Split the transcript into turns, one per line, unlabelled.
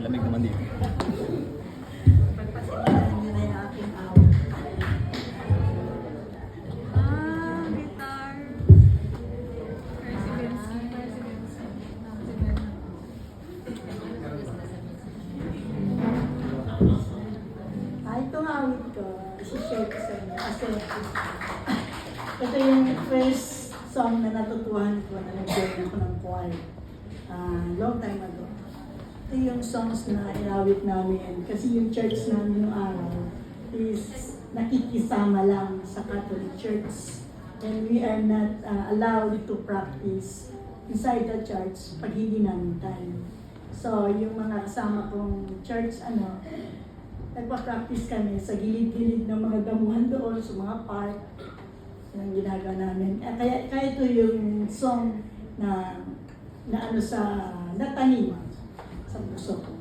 Lamig naman dito.
Pagpasinahan niya na yung aking awit.
Guitar. Presidency.
Ito ang awit ko. I-share ko sa inyo. Kasi ito yung first song na natutuhan ko na nag-join ako ng choir. Long time ago. Ito yung songs na inawit namin. Kasi yung church namin noong araw is nakikisama lang sa Catholic Church. And we are not allowed to practice inside the church pag hindi namin time. So, yung mga kasama kong church, nagpa-practice kami sa gilid-gilid ng mga damuhan doon, sa mga park. Yung ginagawa namin. Kaya ito yung song na natanim sa puso ko.